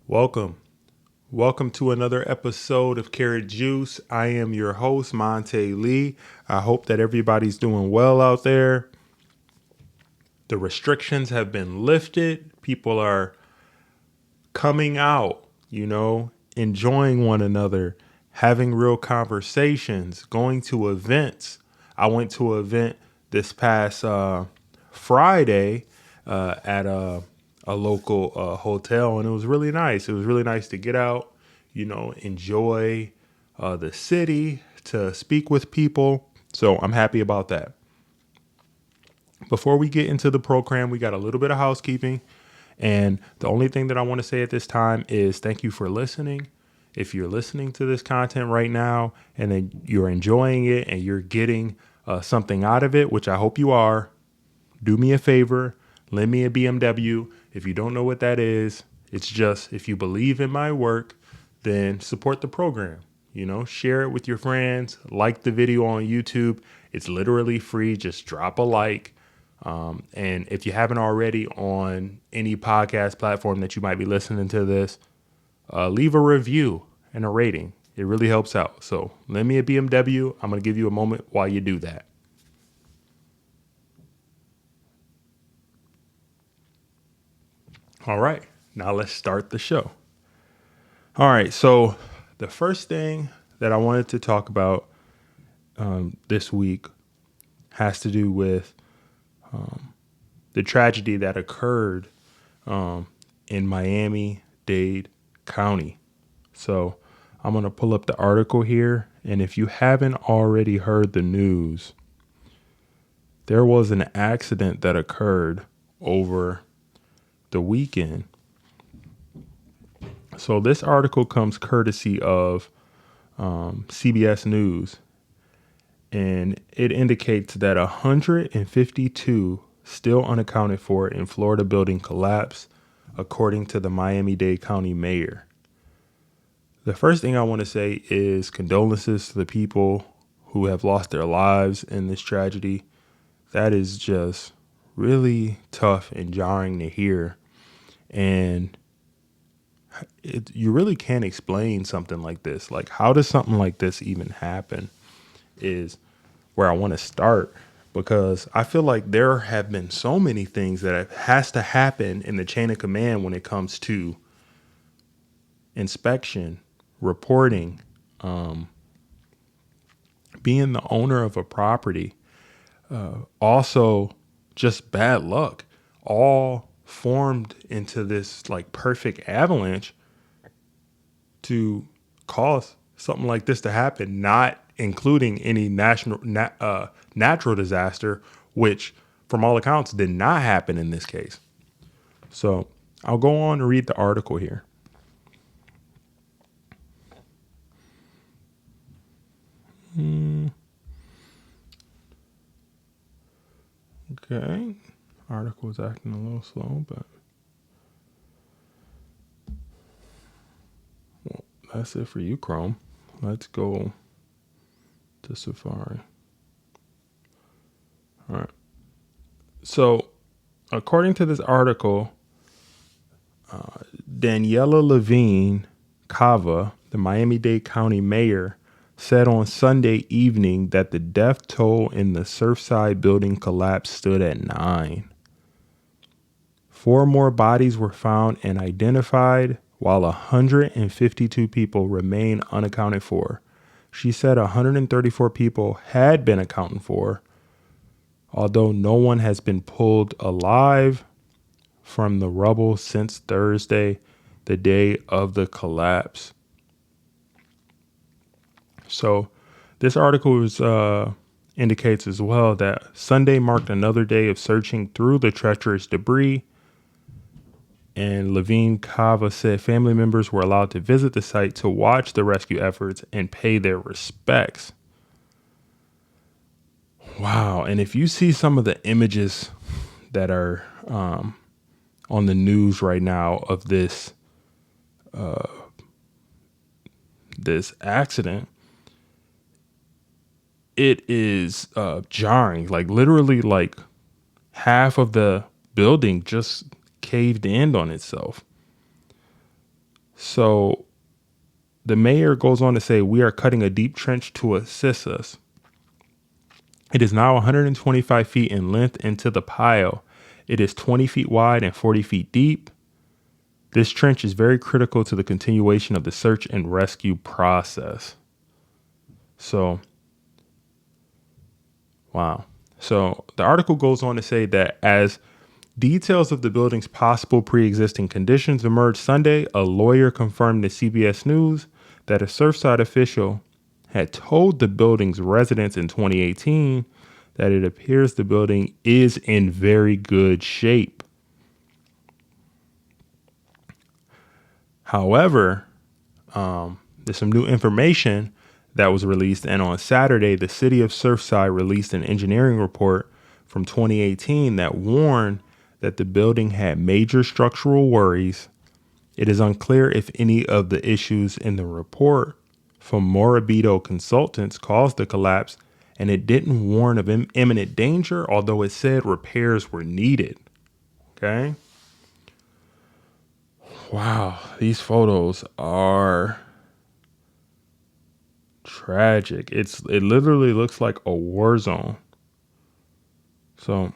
Welcome. Welcome to another episode of Carrot Juice. I am your host, Monte Lee. I hope that everybody's doing well out there. The restrictions have been lifted. People are coming out, enjoying one another, having real conversations, going to events. I went to an event this past Friday at a local hotel, and it was really nice. It was really nice to get out, enjoy the city, to speak with people. So I'm happy about that. Before we get into the program, we got a little bit of housekeeping. And the only thing that I want to say at this time is thank you for listening. If you're listening to this content right now and then you're enjoying it and you're getting something out of it, which I hope you are, do me a favor, lend me a BMW. If you don't know what that is, it's just if you believe in my work, then support the program. Share it with your friends, like the video on YouTube. It's literally free. Just drop a like. And if you haven't already on any podcast platform that you might be listening to this, leave a review and a rating. It really helps out. So lend me a BMW. I'm going to give you a moment while you do that. All right, now let's start the show. All right, so the first thing that I wanted to talk about this week has to do with the tragedy that occurred in Miami-Dade County. So I'm going to pull up the article here. And if you haven't already heard the news, there was an accident that occurred over the weekend. So this article comes courtesy of CBS News. And it indicates that 152 still unaccounted for in Florida building collapse, according to the Miami-Dade County mayor. The first thing I want to say is condolences to the people who have lost their lives in this tragedy. That is just really tough and jarring to hear. And you really can't explain something like this. Like, how does something like this even happen is where I want to start, because I feel like there have been so many things that has to happen in the chain of command when it comes to inspection, reporting, being the owner of a property, also just bad luck, all formed into this like perfect avalanche to cause something like this to happen, not including any natural disaster, which from all accounts did not happen in this case. So I'll go on and read the article here. Okay. Article is acting a little slow, but that's it for you, Chrome. Let's go to Safari. All right. So, according to this article, Daniela Levine Cava, the Miami-Dade County mayor, said on Sunday evening that the death toll in the Surfside building collapse stood at 9. 4 more bodies were found and identified, while 152 people remain unaccounted for. She said 134 people had been accounted for, although no one has been pulled alive from the rubble since Thursday, the day of the collapse. So this article indicates as well that Sunday marked another day of searching through the treacherous debris. And Levine Cava said family members were allowed to visit the site to watch the rescue efforts and pay their respects. Wow. And if you see some of the images that are on the news right now of this accident, it is jarring. Like literally, like half of the building just caved in on itself. So the mayor goes on to say, we are cutting a deep trench to assist us. It is now 125 feet in length into the pile. It is 20 feet wide and 40 feet deep. This trench is very critical to the continuation of the search and rescue process. So, wow. So the article goes on to say that as details of the building's possible pre-existing conditions emerged Sunday, a lawyer confirmed to CBS News that a Surfside official had told the building's residents in 2018 that it appears the building is in very good shape. However, there's some new information that was released, and on Saturday, the city of Surfside released an engineering report from 2018 that warned that the building had major structural worries. It is unclear if any of the issues in the report from Morabito Consultants caused the collapse, and it didn't warn of imminent danger, although it said repairs were needed. Okay. Wow, these photos are tragic. It literally looks like a war zone. So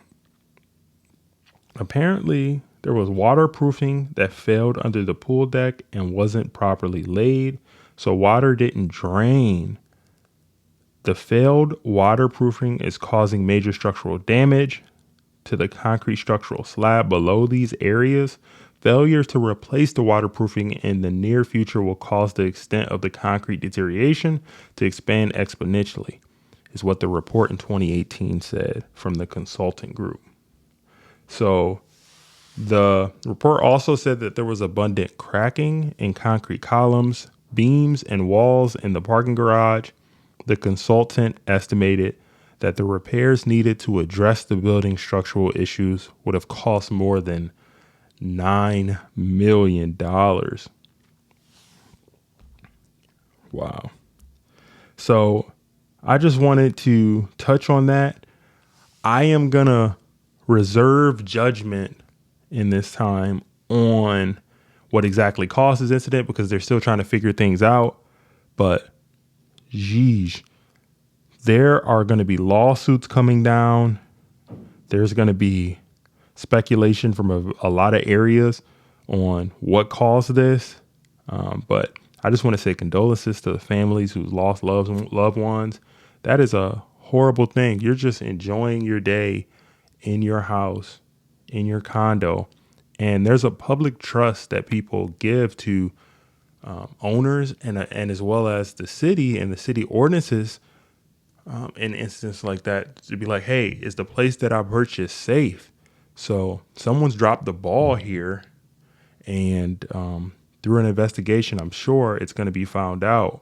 apparently there was waterproofing that failed under the pool deck and wasn't properly laid, so water didn't drain. The failed waterproofing is causing major structural damage to the concrete structural slab below these areas. Failure to replace the waterproofing in the near future will cause the extent of the concrete deterioration to expand exponentially, is what the report in 2018 said from the consulting group. So the report also said that there was abundant cracking in concrete columns, beams, and walls in the parking garage. The consultant estimated that the repairs needed to address the building's structural issues would have cost more than $9 million. Wow. So I just wanted to touch on that. I am going to reserve judgment in this time on what exactly caused this incident because they're still trying to figure things out. But geez, there are going to be lawsuits coming down. There's going to be speculation from a lot of areas on what caused this. But I just want to say condolences to the families who lost loved ones. That is a horrible thing. You're just enjoying your day in your house, in your condo. And there's a public trust that people give to owners and as well as the city and the city ordinances in instances like that to be like, hey, is the place that I purchased safe? So someone's dropped the ball here, and through an investigation, I'm sure it's going to be found out.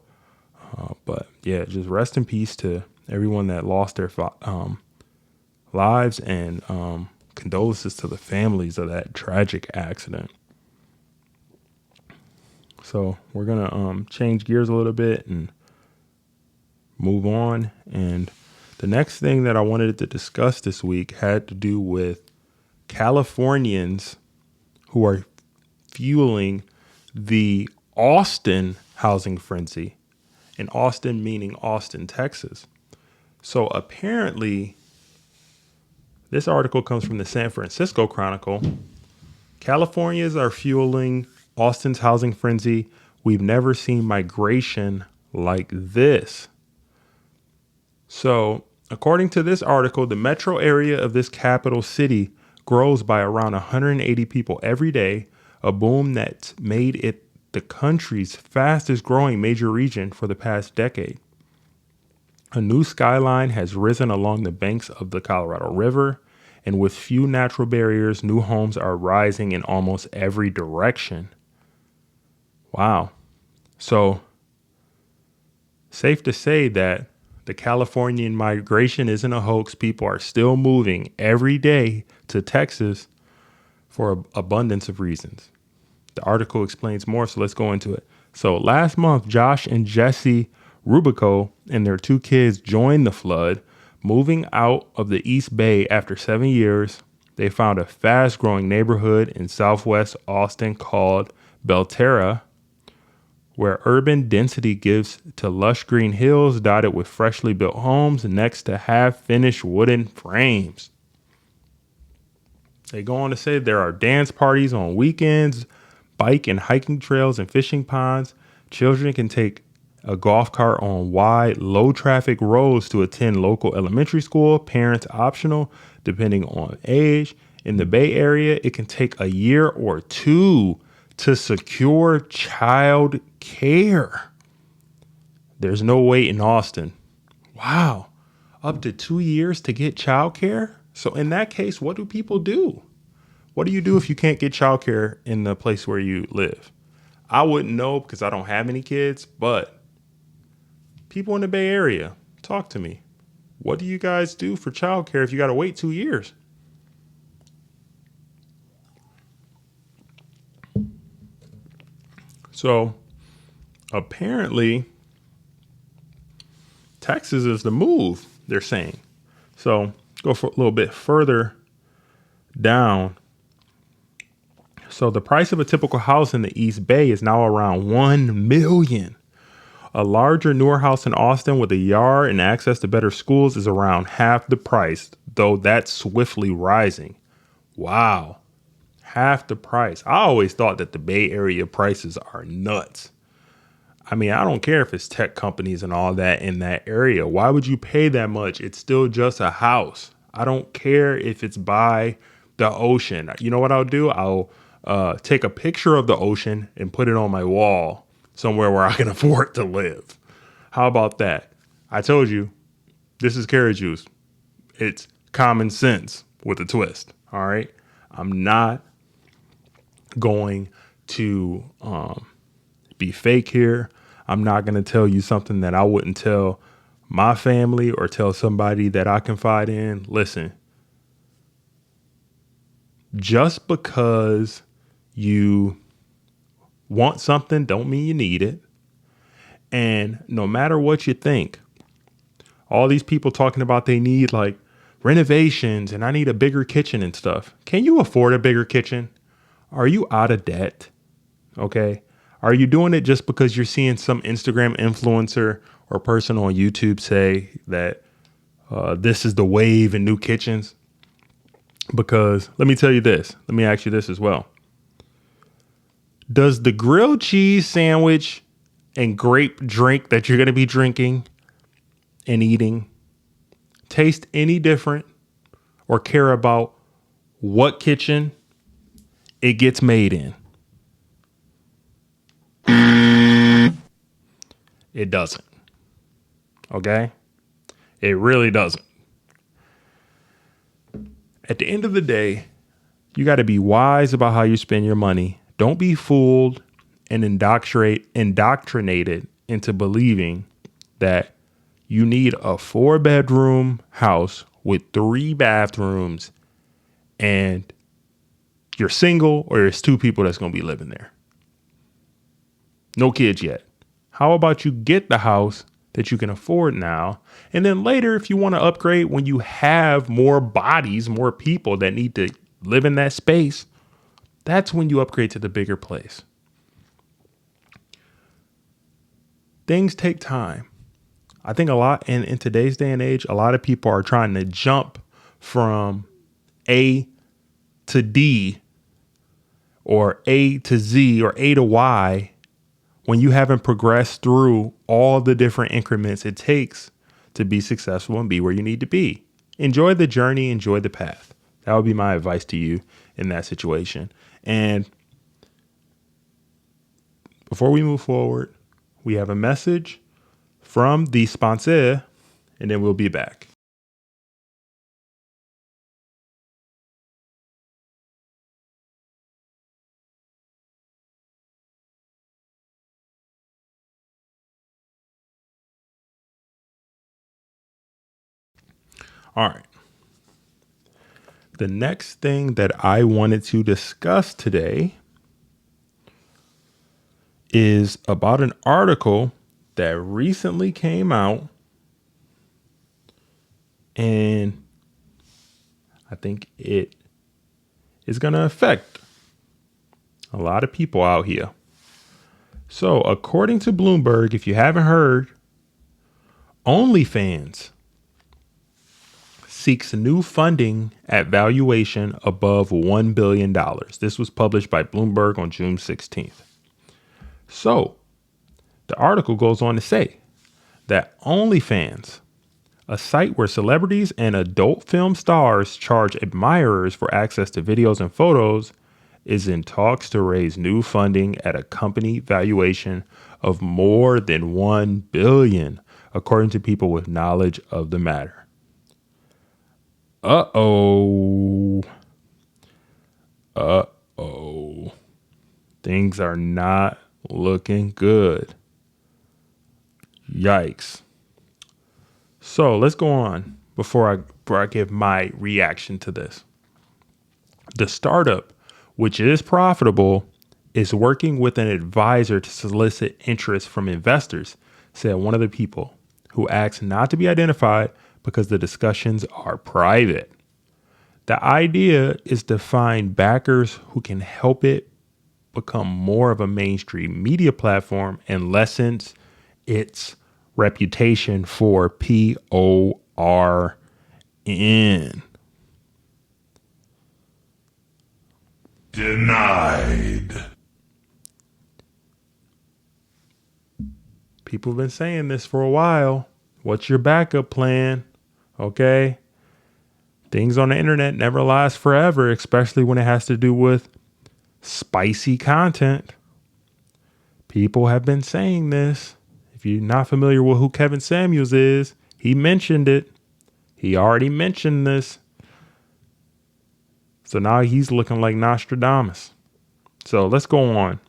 But yeah, just rest in peace to everyone that lost their lives, and condolences to the families of that tragic accident. So we're going to change gears a little bit and move on. And the next thing that I wanted to discuss this week had to do with Californians who are fueling the Austin housing frenzy, and Austin meaning Austin, Texas. So apparently, this article comes from the San Francisco Chronicle. Californians are fueling Austin's housing frenzy. We've never seen migration like this. So, according to this article, the metro area of this capital city grows by around 180 people every day, a boom that's made it the country's fastest growing major region for the past decade. A new skyline has risen along the banks of the Colorado River, and with few natural barriers, new homes are rising in almost every direction. Wow. So, safe to say that the Californian migration isn't a hoax. People are still moving every day to Texas for an abundance of reasons. The article explains more, so let's go into it. So last month, Josh and Jesse Rubico and their 2 kids joined the flood, moving out of the East Bay after 7 years. They found a fast-growing neighborhood in southwest Austin called Belterra. where urban density gives to lush green hills dotted with freshly built homes next to half-finished wooden frames. They go on to say there are dance parties on weekends, bike and hiking trails and fishing ponds. Children can take a golf cart on wide, low traffic roads to attend local elementary school, parents optional, depending on age. In the Bay Area, it can take a year or two to secure child care. There's no wait in Austin. Wow. Up to 2 years to get child care? So in that case, what do people do? What do you do if you can't get child care in the place where you live? I wouldn't know because I don't have any kids, but people in the Bay Area, talk to me. What do you guys do for child care if you got to wait 2 years? So apparently, Texas is the move, they're saying. So go for a little bit further down. So the price of a typical house in the East Bay is now around $1 million. A larger, newer house in Austin with a yard and access to better schools is around half the price, though that's swiftly rising. Wow. Half the price. I always thought that the Bay Area prices are nuts. I mean, I don't care if it's tech companies and all that in that area. Why would you pay that much? It's still just a house. I don't care if it's by the ocean. You know what I'll do? I'll take a picture of the ocean and put it on my wall somewhere where I can afford to live. How about that? I told you, this is carrot juice. It's common sense with a twist. All right. I'm not going to be fake here. I'm not going to tell you something that I wouldn't tell my family or tell somebody that I confide in. Listen, just because you want something don't mean you need it. And no matter what you think, all these people talking about they need like renovations and I need a bigger kitchen and stuff. Can you afford a bigger kitchen? Are you out of debt? Okay. Are you doing it just because you're seeing some Instagram influencer or person on YouTube say that this is the wave in new kitchens? Because let me tell you this. Let me ask you this as well. Does the grilled cheese sandwich and grape drink that you're going to be drinking and eating taste any different or care about what kitchen it gets made in? It doesn't. Okay? It really doesn't. At the end of the day, you got to be wise about how you spend your money. Don't be fooled and indoctrinated into believing that you need a 4-bedroom house with 3 bathrooms and you're single or there's 2 people that's going to be living there. No kids yet. How about you get the house that you can afford now? And then later, if you want to upgrade when you have more bodies, more people that need to live in that space, that's when you upgrade to the bigger place. Things take time. I think a lot in today's day and age, a lot of people are trying to jump from A to D or A to Z or A to Y when you haven't progressed through all the different increments it takes to be successful and be where you need to be. Enjoy the journey, enjoy the path. That would be my advice to you in that situation. And before we move forward, we have a message from the sponsor, and then we'll be back. All right. The next thing that I wanted to discuss today is about an article that recently came out, and I think it is going to affect a lot of people out here. So, according to Bloomberg, if you haven't heard, OnlyFans seeks new funding at valuation above $1 billion. This was published by Bloomberg on June 16th. So, the article goes on to say that OnlyFans, a site where celebrities and adult film stars charge admirers for access to videos and photos, is in talks to raise new funding at a company valuation of more than $1 billion, according to people with knowledge of the matter. Uh-oh. Uh-oh. Things are not looking good. Yikes. So let's go on before I give my reaction to this. The startup, which is profitable, is working with an advisor to solicit interest from investors, said one of the people, who asked not to be identified because the discussions are private. The idea is to find backers who can help it become more of a mainstream media platform and lessens its reputation for PORN. Denied. People have been saying this for a while. What's your backup plan? Okay. Things on the internet never last forever, especially when it has to do with spicy content. People have been saying this. If you're not familiar with who Kevin Samuels is, he mentioned it. He already mentioned this. So now he's looking like Nostradamus. So let's go on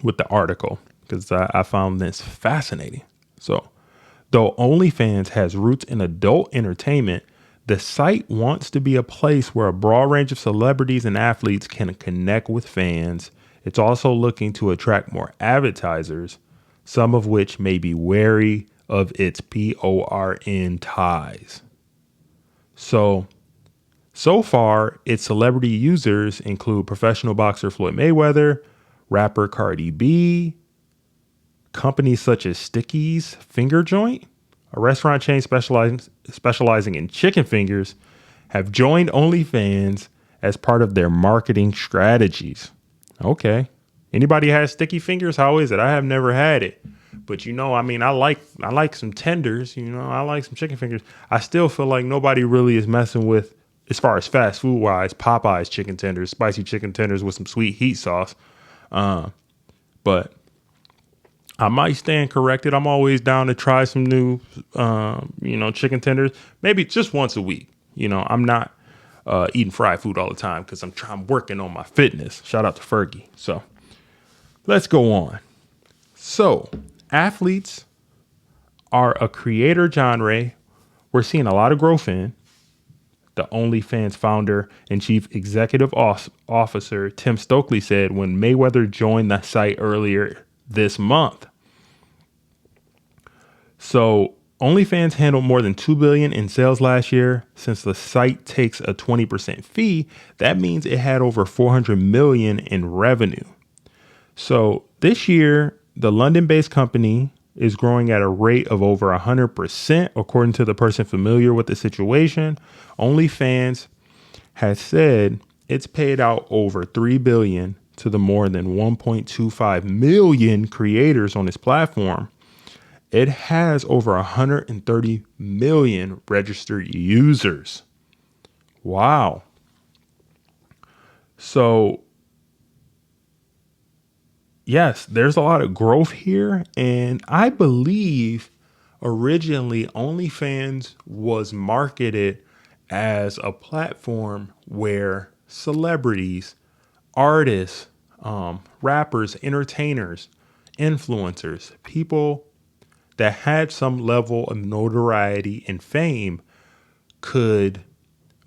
with the article because I found this fascinating. So, though OnlyFans has roots in adult entertainment, the site wants to be a place where a broad range of celebrities and athletes can connect with fans. It's also looking to attract more advertisers, some of which may be wary of its PORN ties. So far, its celebrity users include professional boxer Floyd Mayweather, rapper Cardi B, companies such as Sticky's Finger Joint, a restaurant chain specializing in chicken fingers, have joined OnlyFans as part of their marketing strategies. Okay. Anybody has sticky fingers? How is it? I have never had it. But I like some tenders, I like some chicken fingers. I still feel like nobody really is messing with, as far as fast food wise, Popeye's chicken tenders, spicy chicken tenders with some sweet heat sauce. But I might stand corrected. I'm always down to try some new, chicken tenders, maybe just once a week. I'm not eating fried food all the time because I'm working on my fitness. Shout out to Fergie. So let's go on. So athletes are a creator genre we're seeing a lot of growth in. The OnlyFans founder and chief executive officer Tim Stokely said when Mayweather joined the site earlier this month. So OnlyFans handled more than $2 billion in sales last year. Since the site takes a 20% fee, that means it had over $400 million in revenue. So this year, the London-based company is growing at a rate of over 100%, according to the person familiar with the situation. OnlyFans has said it's paid out over $3 billion to the more than 1.25 million creators on its platform. It has over 130 million registered users. Wow. So, yes, there's a lot of growth here. And I believe originally OnlyFans was marketed as a platform where celebrities, artists, rappers, entertainers, influencers, people that had some level of notoriety and fame could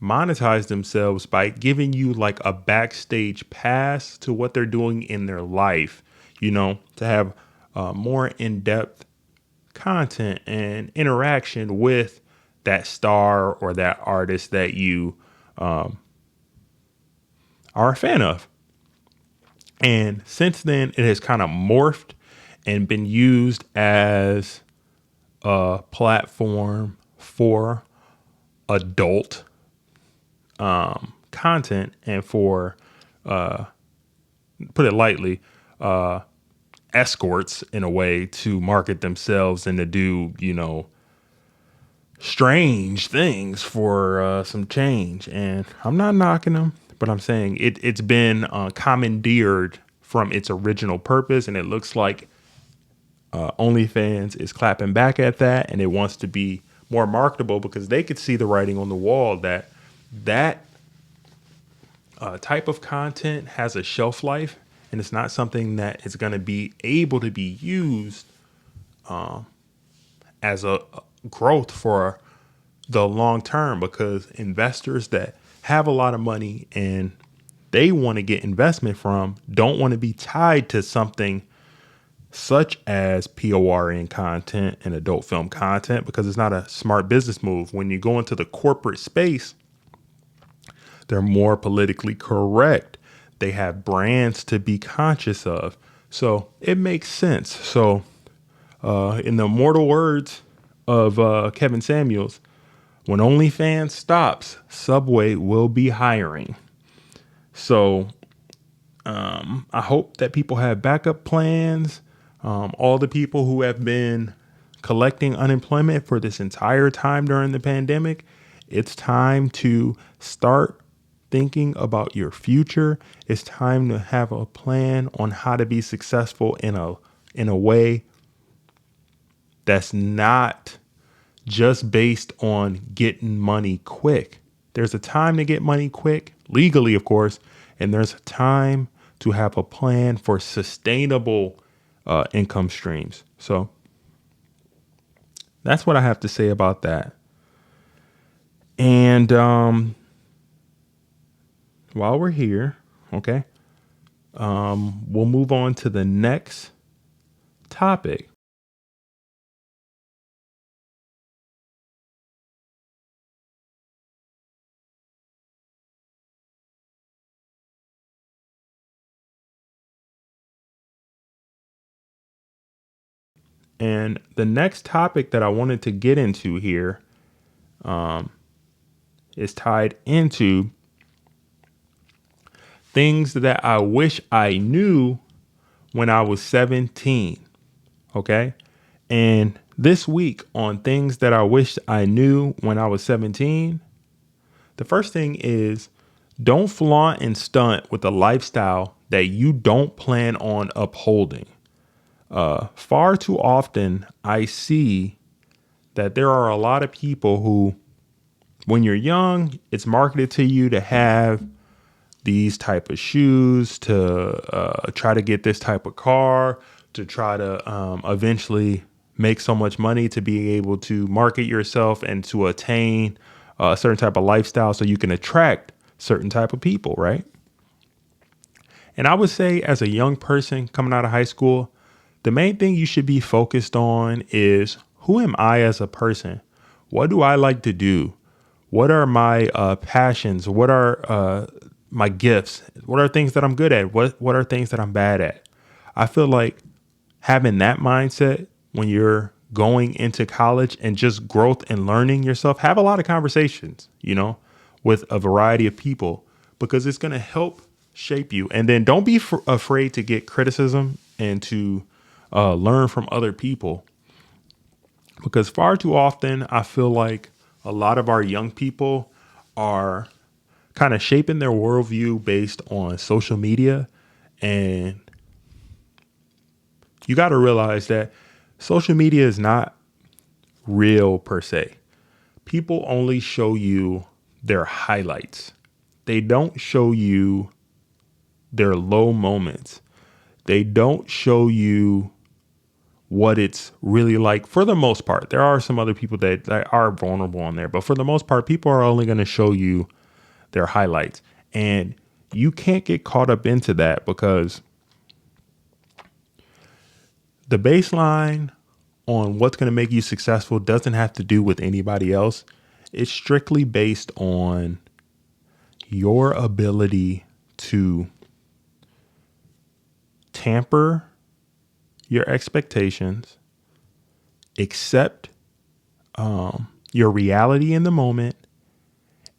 monetize themselves by giving you like a backstage pass to what they're doing in their life, to have more in-depth content and interaction with that star or that artist that you are a fan of. And since then, it has kind of morphed and been used as a platform for adult content and for, put it lightly, escorts in a way to market themselves and to do, strange things for some change. And I'm not knocking them, but I'm saying it's been commandeered from its original purpose. And it looks like OnlyFans is clapping back at that, and it wants to be more marketable because they could see the writing on the wall that type of content has a shelf life, and it's not something that is going to be able to be used as a growth for the long term, because investors that have a lot of money and they want to get investment from don't want to be tied to something such as PORN content and adult film content, because it's not a smart business move. When you go into the corporate space, they're more politically correct. They have brands to be conscious of. So it makes sense. So in the immortal words of Kevin Samuels, when OnlyFans stops, Subway will be hiring. So I hope that people have backup plans. All the people who have been collecting unemployment for this entire time during the pandemic, it's time to start thinking about your future. It's time to have a plan on how to be successful in a way that's not just based on getting money quick. There's a time to get money quick, legally, of course, and there's a time to have a plan for sustainable income streams. So that's what I have to say about that. And while we're here, okay, we'll move on to the next topic. And the next topic that I wanted to get into here is tied into things that I wish I knew when I was 17. Okay. And this week on things that I wish I knew when I was 17, the first thing is don't flaunt and stunt with a lifestyle that you don't plan on upholding. Far too often, I see that there are a lot of people who, when you're young, it's marketed to you to have these type of shoes, to try to get this type of car, to try to eventually make so much money to be able to market yourself and to attain a certain type of lifestyle so you can attract certain type of people, right? And I would say as a young person coming out of high school, the main thing you should be focused on is, who am I as a person? What do I like to do? What are my passions? What are my gifts? What are things that I'm good at? What are things that I'm bad at? I feel like having that mindset when you're going into college and just growth and learning yourself, have a lot of conversations, with a variety of people, because it's going to help shape you. And then don't be afraid to get criticism and to learn from other people, because far too often I feel like a lot of our young people are kind of shaping their worldview based on social media. And you got to realize that social media is not real per se. People only show you their highlights. They don't show you their low moments. They don't show you what it's really like for the most part. There are some other people that are vulnerable on there, but for the most part, people are only going to show you their highlights. And you can't get caught up into that, because the baseline on what's going to make you successful doesn't have to do with anybody else. It's strictly based on your ability to tamper your expectations, accept your reality in the moment,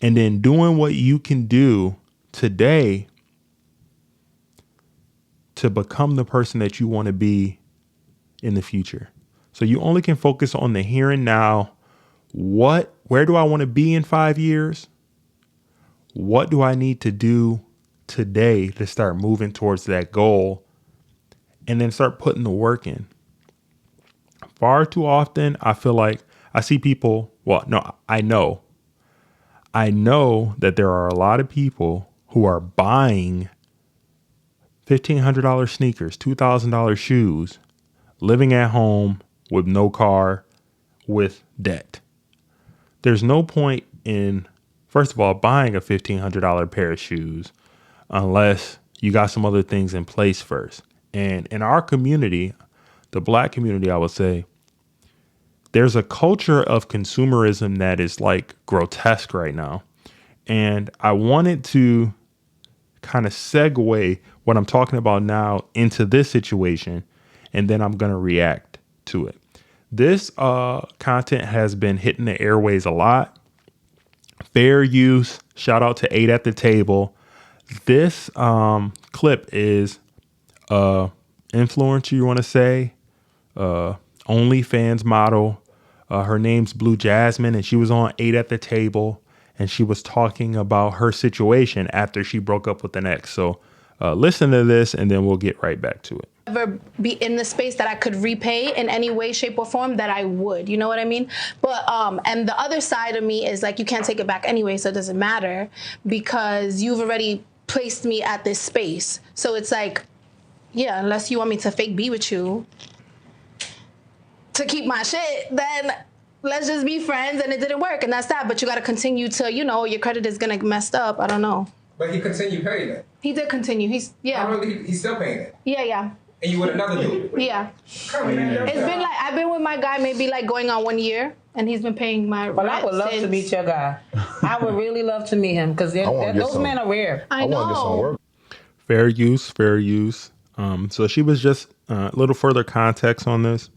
and then doing what you can do today to become the person that you want to be in the future. So you only can focus on the here and now. Where do I want to be in 5 years? What do I need to do today to start moving towards that goal? And then start putting the work in. Far too often, I feel like I see people. Well, no, I know that there are a lot of people who are buying $1,500 sneakers, $2,000 shoes, living at home with no car, with debt. There's no point in, first of all, buying a $1,500 pair of shoes unless you got some other things in place first. And in our community, the Black community, I would say, there's a culture of consumerism that is like grotesque right now. And I wanted to kind of segue what I'm talking about now into this situation, and then I'm going to react to it. This content has been hitting the airways a lot. Fair use. Shout out to 8 at the Table. This clip is influencer, you want to say, OnlyFans model. Her name's Blu Jasmine, and she was on 8 at the Table, and she was talking about her situation after she broke up with an ex. So listen to this, and then we'll get right back to it. Ever be in the space that I could repay in any way, shape, or form, that I would, you know what I mean? But and the other side of me is like, you can't take it back anyway, so it doesn't matter because you've already placed me at this space. So it's like, yeah, unless you want me to fake be with you to keep my shit, then let's just be friends, and it didn't work, and that's that. But you got to continue to, you know, your credit is gonna get messed up. I don't know. But he continued paying it. He did continue. He's still paying it. Yeah. And you with another dude? Yeah. Come on, man. It's been like, I've been with my guy maybe like going on 1 year, and he's been paying my rent. Well, I would love to meet your guy. I would really love to meet him because those men are rare. I know. Want to get some work. Fair use. So she was just a little further context on this.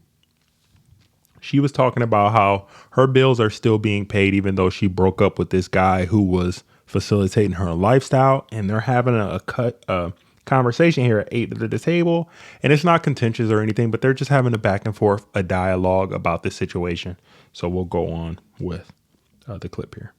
She was talking about how her bills are still being paid, even though she broke up with this guy who was facilitating her lifestyle, and they're having a conversation here at 8 at the Table, and it's not contentious or anything, but they're just having a back and forth, a dialogue about this situation. So we'll go on with the clip here.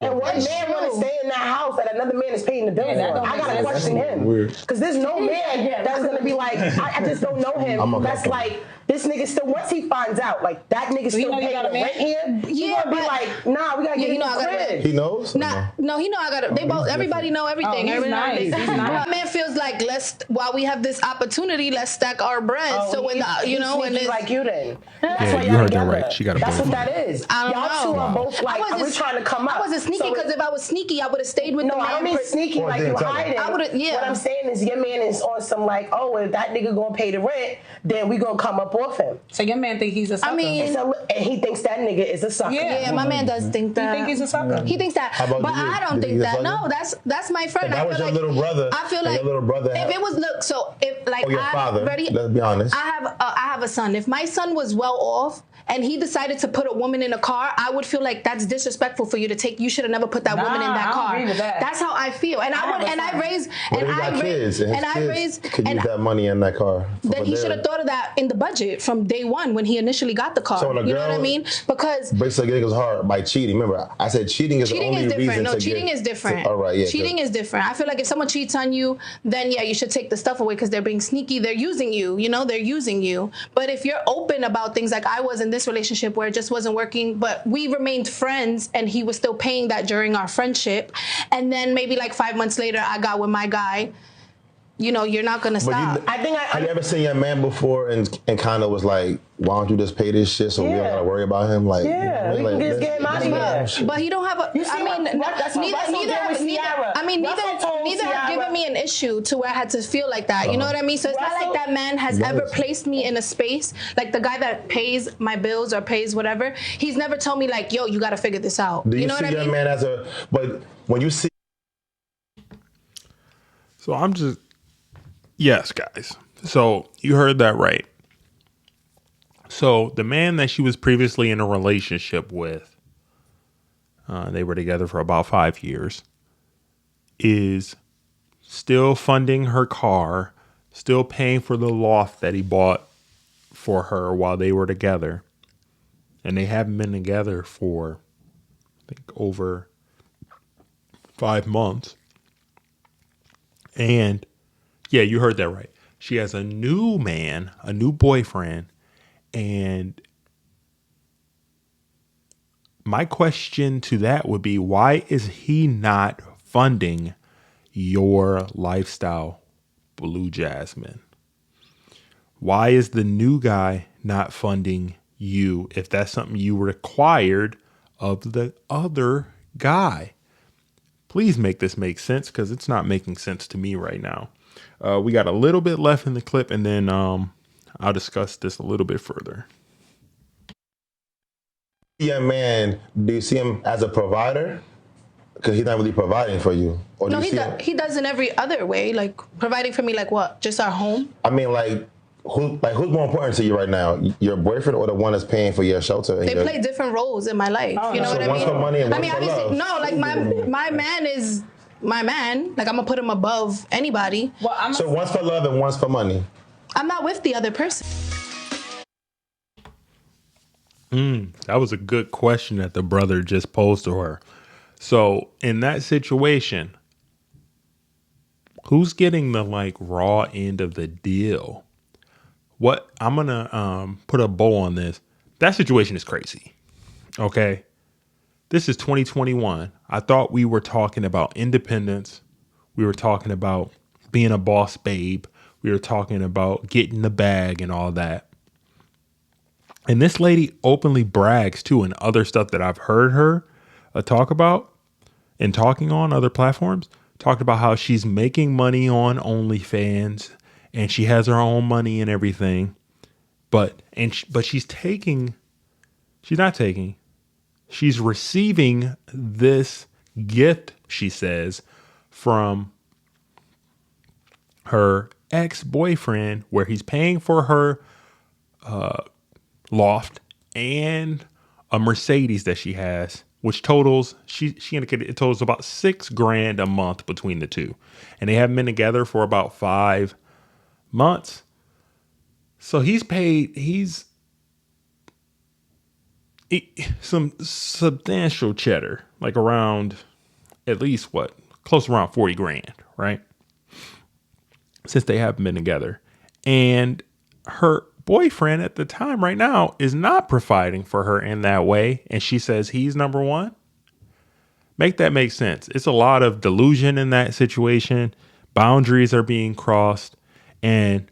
And one man want to stay in that house that another man is paying the bill for. I gotta question him. Because there's no man that's gonna be like, I just don't know him. That's like, this nigga still, once he finds out, like, that nigga still paying the rent here, he gonna be like, nah, we gotta get him the crib. He knows? No, he know I gotta, they both, everybody know everything. He's nice. He's nice. My man feels like, while we have this opportunity, let's stack our bread. So when, when it's like you then. Yeah, you heard that right. She got a That's boyfriend. what that is. I don't Y'all two know. are both like, are we trying to come up? I wasn't sneaky, because if I was sneaky, I would have stayed with the man. No, I don't mean sneaky like you hiding. What I'm saying is your man is on some like, oh, if that nigga gonna pay the rent, then we gonna come up off him. So your man think he's a sucker. I mean, and he thinks that nigga is a sucker. Yeah, my man does think that. You think he's a sucker? He thinks that, but I don't think that. No, that's my friend. If that was your little brother. I feel like your little brother. If it was if like your father. Let's be honest. I have a son. If my son was well off and he decided to put a woman in a car, I would feel like that's disrespectful for you to take. You should have never put that woman in that car. I agree with that. That's how I feel. And I raised could use that money in that car. Then he should have thought of that in the budget from day one when he initially got the car. So when a you know girl what I mean? Because breaks a nigga's heart by cheating. Remember, I said cheating is the only different. reason. No, cheating is different. All right, yeah. Cheating is different. I feel like if someone cheats on you, then yeah, you should take the stuff away because they're being sneaky. They're using you. You know, they're using you. But if you're open about things, like I was in this relationship where it just wasn't working, but we remained friends, and he was still paying that during our friendship, and then maybe like 5 months later, I got with my guy. You know, you're not gonna stop. Have you ever seen your man before and kind of was like, why don't you just pay this shit so we don't gotta worry about him? Like, we can just get him out of here. But he don't have a. Neither have given me an issue to where I had to feel like that. You know what I mean? So it's not like that man has ever placed me in a space, like the guy that pays my bills or pays whatever. He's never told me like, yo, you gotta figure this out. Do you know see what I your mean? man as a? But when you see. So I'm just Yes, guys. So you heard that right. So the man that she was previously in a relationship with, they were together for about 5 years, is still funding her car, still paying for the loft that he bought for her while they were together. And they haven't been together for, I think, over 5 months. And yeah, you heard that right. She has a new man, a new boyfriend. And my question to that would be, why is he not funding your lifestyle, Blu Jasmine? Why is the new guy not funding you if that's something you required of the other guy? Please make this make sense, because it's not making sense to me right now. We got a little bit left in the clip, and then I'll discuss this a little bit further. Yeah, man, do you see him as a provider? Because he's not really providing for you. Or do No, you see he does in every other way, like providing for me, like what? Just our home? I mean, who's more important to you right now? Your boyfriend or the one that's paying for your shelter? They play different roles in my life. You know so what I one's mean? for money and I one's mean, for obviously, love. no, like my man is my man. Like I'm gonna put him above anybody. Well, so one's for love and one's for money. I'm not with the other person. That was a good question that the brother just posed to her. So in that situation, who's getting the like raw end of the deal? What I'm gonna put a bow on this. That situation is crazy. Okay. This is 2021. I thought we were talking about independence. We were talking about being a boss babe. We were talking about getting the bag and all that. And this lady openly brags too, and other stuff that I've heard her talk about and talking on other platforms, talked about how she's making money on OnlyFans and she has her own money and everything. But she's receiving this gift, she says, from her ex-boyfriend, where he's paying for her loft and a Mercedes that she has, which totals, she indicated it totals about $6,000 a month between the two. And they haven't been together for about 5 months. So he's paid some substantial cheddar, like around at least close around 40 grand, right? Since they haven't been together. And her boyfriend at the time right now is not providing for her in that way. And she says he's number one. Make that make sense. It's a lot of delusion in that situation. Boundaries are being crossed. And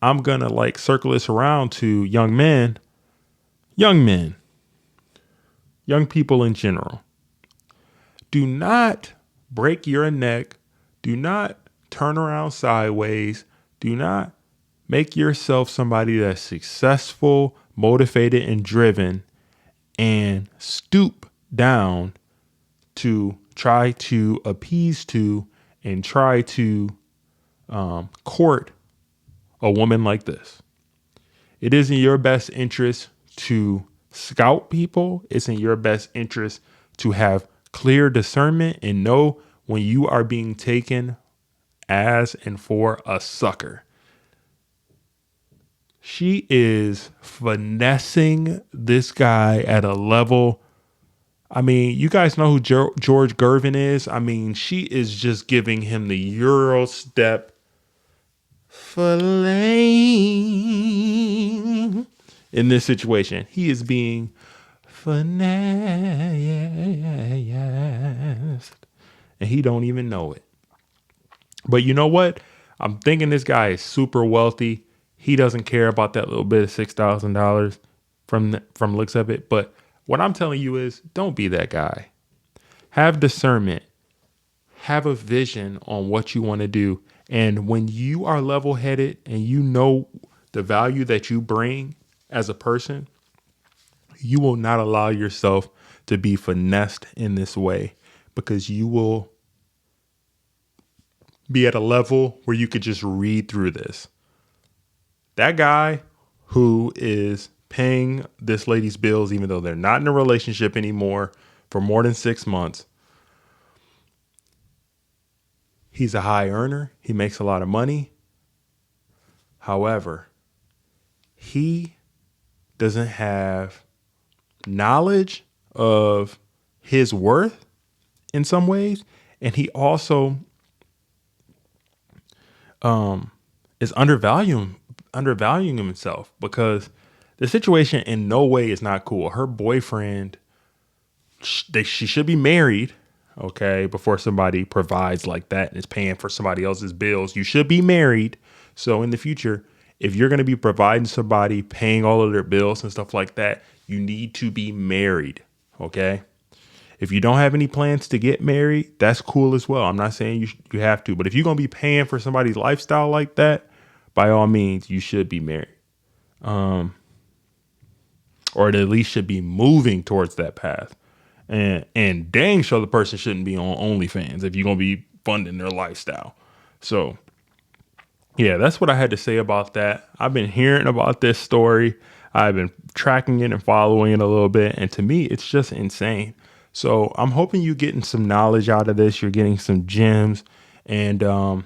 I'm going to like circle this around to young men, young people in general. Do not break your neck. Do not turn around sideways. Do not make yourself somebody that's successful, motivated, and driven, and stoop down to try to appease to and try to court a woman like this. It is in your best interest to scout people. It's in your best interest to have clear discernment and know when you are being taken as and for a sucker. She is finessing this guy at a level. I mean, you guys know who George Gervin is. I mean, she is just giving him the Euro step fillet in this situation. He is being finessed and he don't even know it. But you know what? I'm thinking this guy is super wealthy. He doesn't care about that little bit of $6,000 from looks of it. But what I'm telling you is, don't be that guy. Have discernment. Have a vision on what you want to do. And when you are level-headed and you know the value that you bring as a person, you will not allow yourself to be finessed in this way, because you will be at a level where you could just read through this. That guy who is paying this lady's bills, even though they're not in a relationship anymore for more than 6 months, he's a high earner. He makes a lot of money. However, he doesn't have knowledge of his worth in some ways. And he also is undervaluing himself, because the situation in no way is not cool. Her boyfriend, she should be married, okay, before somebody provides like that and is paying for somebody else's bills. You should be married. So in the future, if you're going to be providing somebody, paying all of their bills and stuff like that, you need to be married, okay? If you don't have any plans to get married, that's cool as well. I'm not saying you have to, but if you're going to be paying for somebody's lifestyle like that, by all means, you should be married. Or at least should be moving towards that path. And dang sure the person shouldn't be on OnlyFans if you're going to be funding their lifestyle. So, yeah, that's what I had to say about that. I've been hearing about this story. I've been tracking it and following it a little bit. And to me, it's just insane. So I'm hoping you're getting some knowledge out of this. You're getting some gems. And I'm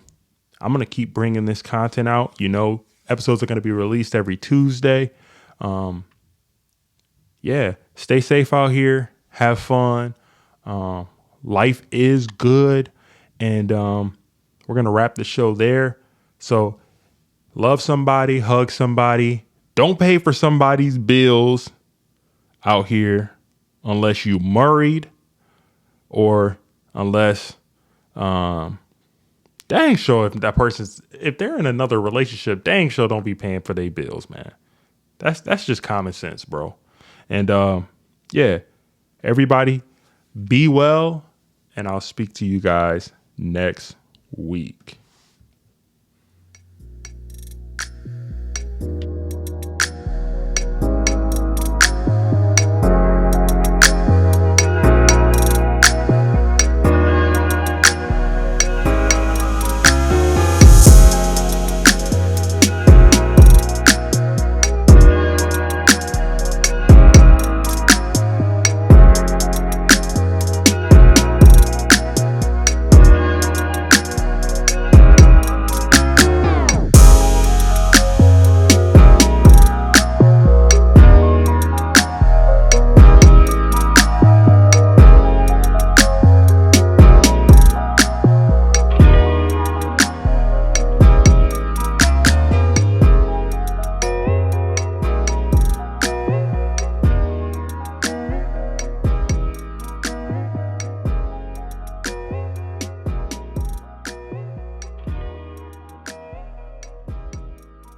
going to keep bringing this content out. You know, episodes are going to be released every Tuesday. Yeah, stay safe out here. Have fun. Life is good. And we're going to wrap the show there. So love somebody, hug somebody. Don't pay for somebody's bills out here unless you married, or unless dang sure if they're in another relationship, dang sure don't be paying for their bills, man. That's just common sense, bro. And yeah, everybody be well, and I'll speak to you guys next week.